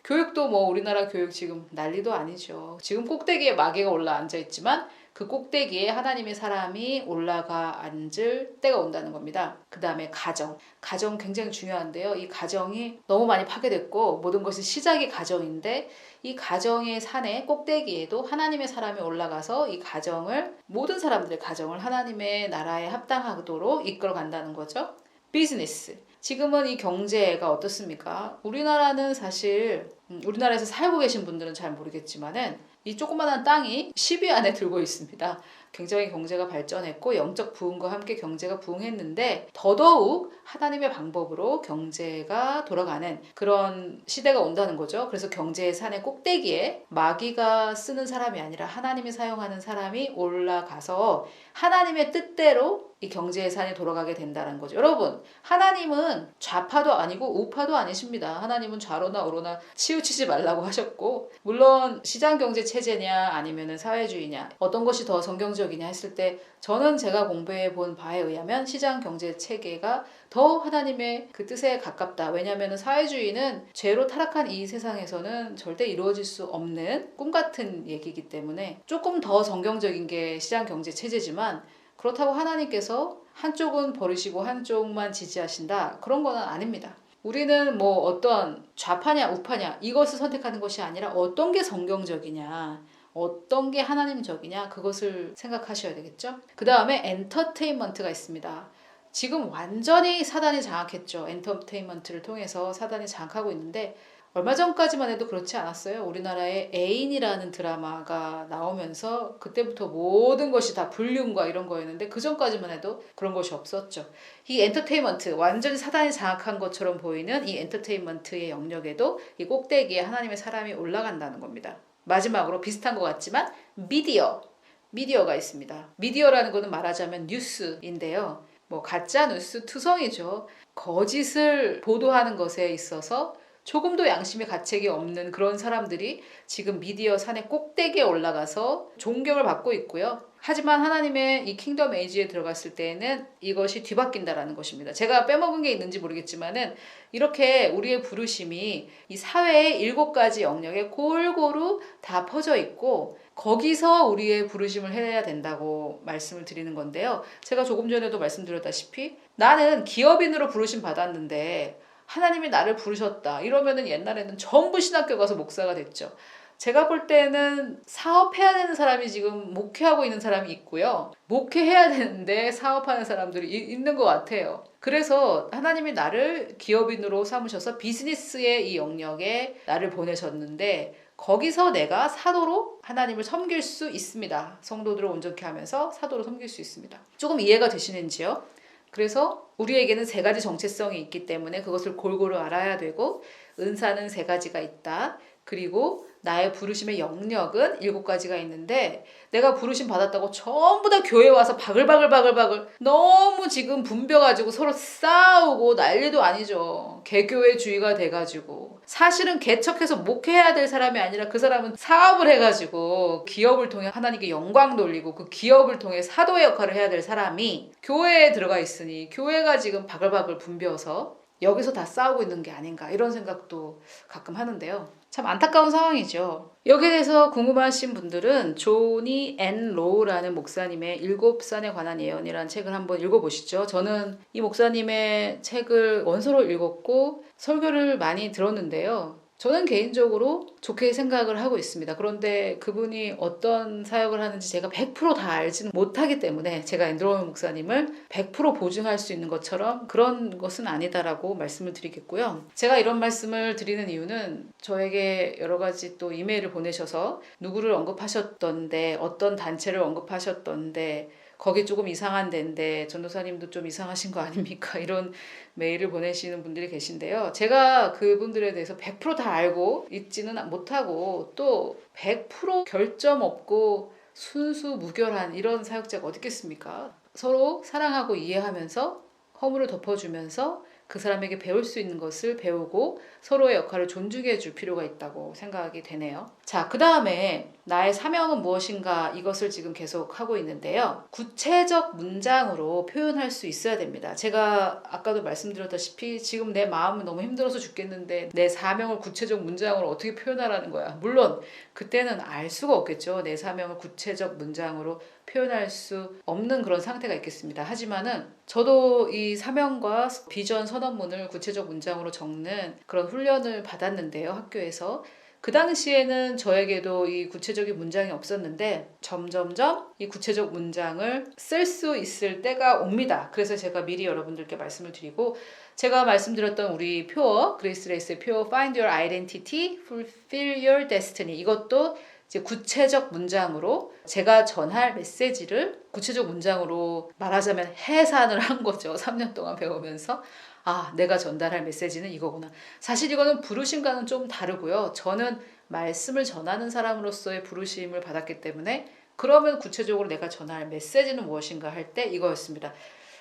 교육도 뭐 우리나라 교육 지금 난리도 아니죠. 지금 꼭대기에 마귀가 올라 앉아 있지만 그 꼭대기에 하나님의 사람이 올라가 앉을 때가 온다는 겁니다. 그 다음에 가정 굉장히 중요한데요. 이 가정이 너무 많이 파괴됐고 모든 것이 시작이 가정인데 이 가정의 산의 꼭대기에도 하나님의 사람이 올라가서 이 가정을 모든 사람들의 가정을 하나님의 나라에 합당하도록 이끌어 간다는 거죠. 비즈니스. 지금은 이 경제가 어떻습니까? 우리나라는 사실 우리나라에서 살고 계신 분들은 잘 모르겠지만은 이 조그마한 땅이 10위 안에 들고 있습니다. 굉장히 경제가 발전했고 영적 부흥과 함께 경제가 부흥했는데 더더욱 하나님의 방법으로 경제가 돌아가는 그런 시대가 온다는 거죠. 그래서 경제의 산의 꼭대기에 마귀가 쓰는 사람이 아니라 하나님이 사용하는 사람이 올라가서 하나님의 뜻대로 이 경제의 산이 돌아가게 된다는 거죠. 여러분, 하나님은 좌파도 아니고 우파도 아니십니다. 하나님은 좌로나 우로나 치우치지 말라고 하셨고 물론 시장경제 체제냐 아니면 사회주의냐 어떤 것이 더 성경적이냐 했을 때 저는 제가 공부해 본 바에 의하면 시장경제 체계가 더 하나님의 그 뜻에 가깝다. 왜냐하면 사회주의는 죄로 타락한 이 세상에서는 절대 이루어질 수 없는 꿈같은 얘기이기 때문에 조금 더 성경적인 게 시장경제 체제지만 그렇다고 하나님께서 한쪽은 버리시고 한쪽만 지지하신다. 그런 건 아닙니다. 우리는 뭐 어떤 좌파냐 우파냐 이것을 선택하는 것이 아니라 어떤 게 성경적이냐 어떤 게 하나님적이냐 그것을 생각하셔야 되겠죠. 그 다음에 엔터테인먼트가 있습니다. 지금 완전히 사단이 장악했죠. 엔터테인먼트를 통해서 사단이 장악하고 있는데 얼마 전까지만 해도 그렇지 않았어요. 우리나라에 애인이라는 드라마가 나오면서 그때부터 모든 것이 다 불륜과 이런 거였는데 그 전까지만 해도 그런 것이 없었죠. 이 엔터테인먼트, 완전히 사단이 장악한 것처럼 보이는 이 엔터테인먼트의 영역에도 이 꼭대기에 하나님의 사람이 올라간다는 겁니다. 마지막으로 비슷한 것 같지만 미디어가 있습니다. 미디어라는 것은 말하자면 뉴스인데요. 뭐 가짜 뉴스 투성이죠. 거짓을 보도하는 것에 있어서 조금도 양심의 가책이 없는 그런 사람들이 지금 미디어 산의 꼭대기에 올라가서 존경을 받고 있고요. 하지만 하나님의 이 킹덤 에이지에 들어갔을 때에는 이것이 뒤바뀐다라는 것입니다. 제가 빼먹은 게 있는지 모르겠지만은 이렇게 우리의 부르심이 이 사회의 7가지 영역에 골고루 다 퍼져 있고 거기서 우리의 부르심을 해야 된다고 말씀을 드리는 건데요. 제가 조금 전에도 말씀드렸다시피 나는 기업인으로 부르심 받았는데 하나님이 나를 부르셨다. 이러면은 옛날에는 전부 신학교 가서 목사가 됐죠. 제가 볼 때는 사업해야 되는 사람이 지금 목회하고 있는 사람이 있고요. 목회해야 되는데 사업하는 사람들이 있는 것 같아요. 그래서 하나님이 나를 기업인으로 삼으셔서 비즈니스의 이 영역에 나를 보내셨는데 거기서 내가 사도로 하나님을 섬길 수 있습니다. 성도들을 온전케 하면서 사도로 섬길 수 있습니다. 조금 이해가 되시는지요? 그래서 우리에게는 3가지 정체성이 있기 때문에 그것을 골고루 알아야 되고 은사는 3가지가 있다. 그리고 나의 부르심의 영역은 7가지가 있는데 내가 부르심 받았다고 전부 다 교회 와서 바글바글 너무 지금 분벼가지고 서로 싸우고 난리도 아니죠. 개교회주의가 돼가지고 사실은 개척해서 목회해야 될 사람이 아니라 그 사람은 사업을 해가지고 기업을 통해 하나님께 영광 돌리고 그 기업을 통해 사도의 역할을 해야 될 사람이 교회에 들어가 있으니 교회가 지금 바글바글 분벼서 여기서 다 싸우고 있는 게 아닌가 이런 생각도 가끔 하는데요. 참 안타까운 상황이죠. 여기에 대해서 궁금하신 분들은 조니 앤 로우라는 목사님의 7산에 관한 예언이라는 책을 한번 읽어보시죠. 저는 이 목사님의 책을 원서로 읽었고 설교를 많이 들었는데요. 저는 개인적으로 좋게 생각을 하고 있습니다. 그런데 그분이 어떤 사역을 하는지 제가 100%다 알지는 못하기 때문에 제가 앤드로우 목사님을 100% 보증할 수 있는 것처럼 그런 것은 아니다라고 말씀을 드리겠고요. 제가 이런 말씀을 드리는 이유는 저에게 여러 가지 또 이메일을 보내셔서 누구를 언급하셨던데 어떤 단체를 언급하셨던데 거기 조금 이상한 데인데 전도사님도 좀 이상하신 거 아닙니까? 이런 메일을 보내시는 분들이 계신데요. 제가 그분들에 대해서 100%다 알고 있지는 못하고 또 100% 결점 없고 순수 무결한 이런 사역자가 어디 있겠습니까? 서로 사랑하고 이해하면서 허물을 덮어주면서 그 사람에게 배울 수 있는 것을 배우고 서로의 역할을 존중해 줄 필요가 있다고 생각이 되네요. 자, 그 다음에 나의 사명은 무엇인가 이것을 지금 계속 하고 있는데요. 구체적 문장으로 표현할 수 있어야 됩니다. 제가 아까도 말씀드렸다시피 지금 내 마음은 너무 힘들어서 죽겠는데 내 사명을 구체적 문장으로 어떻게 표현하라는 거야. 물론 그때는 알 수가 없겠죠. 내 사명을 구체적 문장으로 표현할 수 없는 그런 상태가 있겠습니다. 하지만은 저도 이 사명과 비전 선언문을 구체적 문장으로 적는 그런 훈련을 받았는데요. 학교에서. 그 당시에는 저에게도 이 구체적인 문장이 없었는데 점점점 이 구체적 문장을 쓸 수 있을 때가 옵니다. 그래서 제가 미리 여러분들께 말씀을 드리고 제가 말씀드렸던 우리 표어, 그레이스 레이스의 표어 Find your identity, fulfill your destiny 이것도 이제 구체적 문장으로 제가 전할 메시지를 구체적 문장으로 말하자면 해산을 한 거죠. 3년 동안 배우면서 아, 내가 전달할 메시지는 이거구나. 사실 이거는 부르심과는 좀 다르고요. 저는 말씀을 전하는 사람으로서의 부르심을 받았기 때문에 그러면 구체적으로 내가 전할 메시지는 무엇인가 할 때 이거였습니다.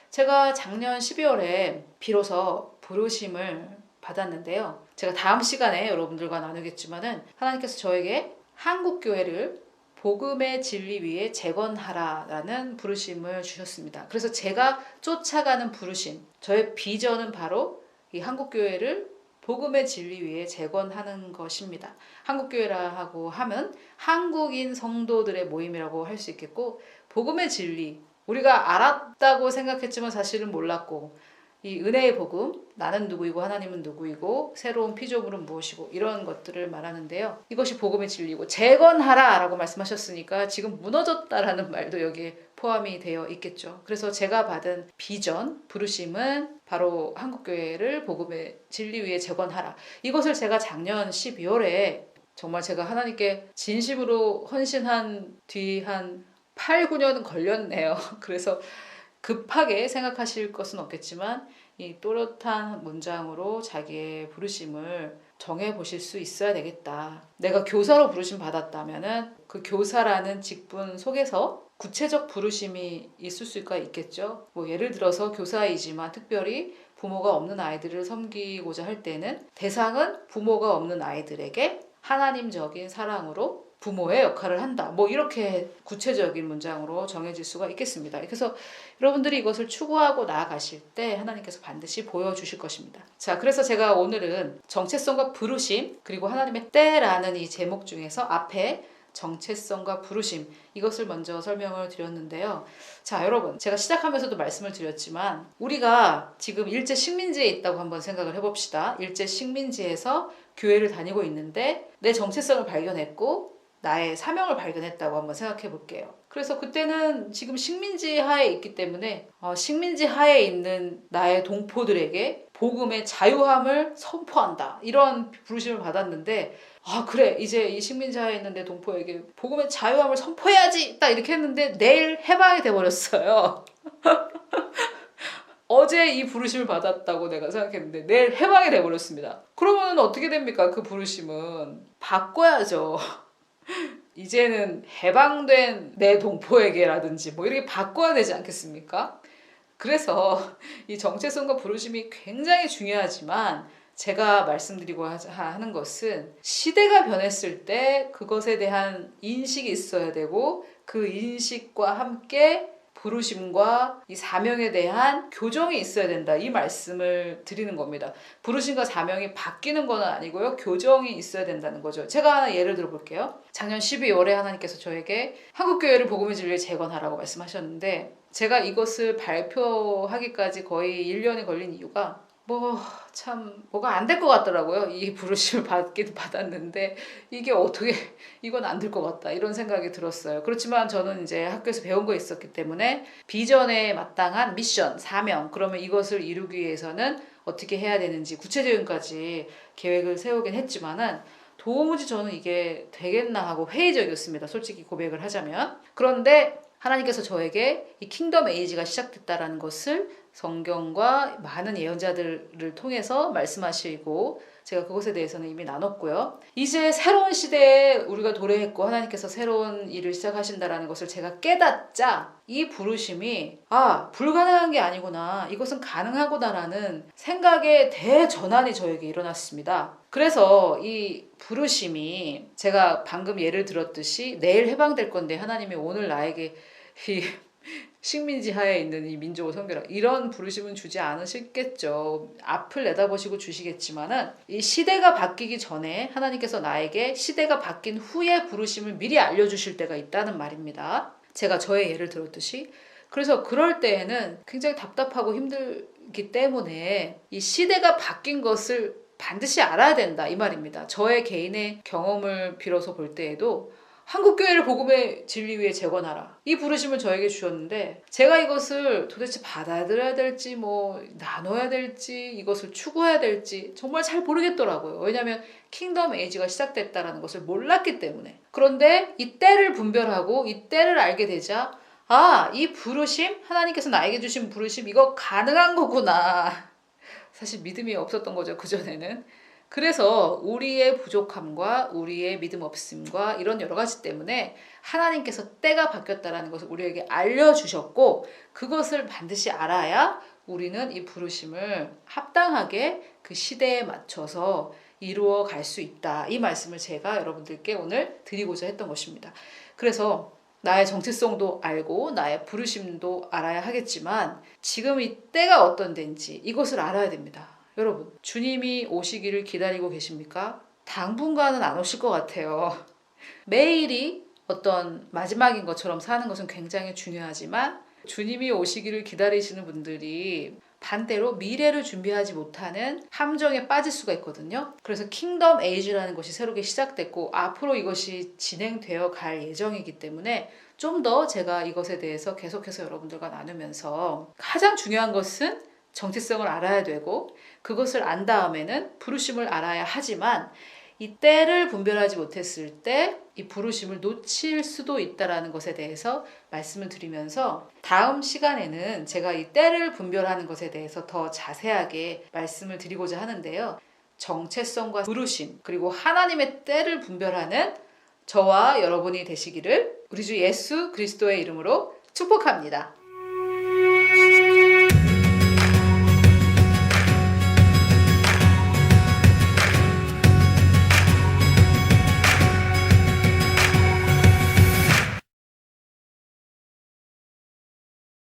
제가 작년 12월에 비로소 부르심을 받았는데요. 제가 다음 시간에 여러분들과 나누겠지만은 하나님께서 저에게 한국교회를 복음의 진리 위에 재건하라라는 부르심을 주셨습니다. 그래서 제가 쫓아가는 부르심, 저의 비전은 바로 이 한국교회를 복음의 진리 위에 재건하는 것입니다. 한국교회라고 하면 한국인 성도들의 모임이라고 할 수 있겠고 복음의 진리, 우리가 알았다고 생각했지만 사실은 몰랐고 이 은혜의 복음, 나는 누구이고 하나님은 누구이고 새로운 피조물은 무엇이고 이런 것들을 말하는데요. 이것이 복음의 진리고 재건하라 라고 말씀하셨으니까 지금 무너졌다라는 말도 여기에 포함이 되어 있겠죠. 그래서 제가 받은 비전, 부르심은 바로 한국교회를 복음의 진리 위에 재건하라. 이것을 제가 작년 12월에 정말 제가 하나님께 진심으로 헌신한 뒤 한 8, 9년은 걸렸네요. 그래서 급하게 생각하실 것은 없겠지만 이 또렷한 문장으로 자기의 부르심을 정해보실 수 있어야 되겠다. 내가 교사로 부르심 받았다면은 그 교사라는 직분 속에서 구체적 부르심이 있을 수가 있겠죠. 뭐 예를 들어서 교사이지만 특별히 부모가 없는 아이들을 섬기고자 할 때는 대상은 부모가 없는 아이들에게 하나님적인 사랑으로 부모의 역할을 한다. 뭐 이렇게 구체적인 문장으로 정해질 수가 있겠습니다. 그래서 여러분들이 이것을 추구하고 나아가실 때 하나님께서 반드시 보여주실 것입니다. 자, 그래서 제가 오늘은 정체성과 부르심 그리고 하나님의 때라는 이 제목 중에서 앞에 정체성과 부르심 이것을 먼저 설명을 드렸는데요. 자, 여러분 제가 시작하면서도 말씀을 드렸지만 우리가 지금 일제 식민지에 있다고 한번 생각을 해봅시다. 일제 식민지에서 교회를 다니고 있는데 내 정체성을 발견했고 나의 사명을 발견했다고 한번 생각해 볼게요. 그래서 그때는 지금 식민지 하에 있기 때문에 식민지 하에 있는 나의 동포들에게 복음의 자유함을 선포한다. 이런 부르심을 받았는데 아 그래 이제 이 식민지 하에 있는 내 동포에게 복음의 자유함을 선포해야지 딱 이렇게 했는데 내일 해방이 돼버렸어요. 어제 이 부르심을 받았다고 내가 생각했는데 내일 해방이 돼버렸습니다. 그러면 어떻게 됩니까? 그 부르심은 바꿔야죠. 이제는 해방된 내 동포에게라든지 뭐 이렇게 바꿔야 되지 않겠습니까? 그래서 이 정체성과 부르심이 굉장히 중요하지만 제가 말씀드리고 하는 것은 시대가 변했을 때 그것에 대한 인식이 있어야 되고 그 인식과 함께 부르심과 이 사명에 대한 교정이 있어야 된다. 이 말씀을 드리는 겁니다. 부르심과 사명이 바뀌는 건 아니고요. 교정이 있어야 된다는 거죠. 제가 하나 예를 들어 볼게요. 작년 12월에 하나님께서 저에게 한국교회를 복음의 진리에 재건하라고 말씀하셨는데 제가 이것을 발표하기까지 거의 1년이 걸린 이유가 뭐가 안 될 것 같더라고요. 이 부르심을 받기도 받았는데 이게 어떻게 이건 안 될 것 같다 이런 생각이 들었어요. 그렇지만 저는 이제 학교에서 배운 거 있었기 때문에 비전에 마땅한 미션, 사명 그러면 이것을 이루기 위해서는 어떻게 해야 되는지 구체적인까지 계획을 세우긴 했지만은 도무지 저는 이게 되겠나 하고 회의적이었습니다. 솔직히 고백을 하자면. 그런데 하나님께서 저에게 이 킹덤 에이지가 시작됐다라는 것을 성경과 많은 예언자들을 통해서 말씀하시고 제가 그것에 대해서는 이미 나눴고요. 이제 새로운 시대에 우리가 도래했고 하나님께서 새로운 일을 시작하신다라는 것을 제가 깨닫자 이 부르심이 불가능한 게 아니구나 이것은 가능하구나라는 생각의 대전환이 저에게 일어났습니다. 그래서 이 부르심이 제가 방금 예를 들었듯이 내일 해방될 건데 하나님이 오늘 나에게 이 식민지 하에 있는 이 민족을 섬겨라 이런 부르심은 주지 않으시겠죠. 앞을 내다보시고 주시겠지만은 이 시대가 바뀌기 전에 하나님께서 나에게 시대가 바뀐 후에 부르심을 미리 알려주실 때가 있다는 말입니다. 제가 저의 예를 들었듯이 그래서 그럴 때에는 굉장히 답답하고 힘들기 때문에 이 시대가 바뀐 것을 반드시 알아야 된다 이 말입니다. 저의 개인의 경험을 빌어서 볼 때에도 한국교회를 복음의 진리 위에 재건하라 이 부르심을 저에게 주셨는데 제가 이것을 도대체 받아들여야 될지 나눠야 될지 이것을 추구해야 될지 정말 잘 모르겠더라고요. 왜냐하면 킹덤 에이지가 시작됐다는 것을 몰랐기 때문에. 그런데 이 때를 분별하고 이 때를 알게 되자 이 부르심 하나님께서 나에게 주신 부르심 이거 가능한 거구나. 사실 믿음이 없었던 거죠 그전에는. 그래서 우리의 부족함과 우리의 믿음 없음과 이런 여러 가지 때문에 하나님께서 때가 바뀌었다는 것을 우리에게 알려주셨고 그것을 반드시 알아야 우리는 이 부르심을 합당하게 그 시대에 맞춰서 이루어 갈 수 있다. 이 말씀을 제가 여러분들께 오늘 드리고자 했던 것입니다. 그래서 나의 정체성도 알고 나의 부르심도 알아야 하겠지만 지금 이 때가 어떤 때인지 이것을 알아야 됩니다. 여러분, 주님이 오시기를 기다리고 계십니까? 당분간은 안 오실 것 같아요. 매일이 어떤 마지막인 것처럼 사는 것은 굉장히 중요하지만 주님이 오시기를 기다리시는 분들이 반대로 미래를 준비하지 못하는 함정에 빠질 수가 있거든요. 그래서 킹덤 에이지라는 것이 새롭게 시작됐고 앞으로 이것이 진행되어 갈 예정이기 때문에 좀 더 제가 이것에 대해서 계속해서 여러분들과 나누면서 가장 중요한 것은 정체성을 알아야 되고 그것을 안 다음에는 부르심을 알아야 하지만 이 때를 분별하지 못했을 때 이 부르심을 놓칠 수도 있다는 것에 대해서 말씀을 드리면서 다음 시간에는 제가 이 때를 분별하는 것에 대해서 더 자세하게 말씀을 드리고자 하는데요. 정체성과 부르심 그리고 하나님의 때를 분별하는 저와 여러분이 되시기를 우리 주 예수 그리스도의 이름으로 축복합니다.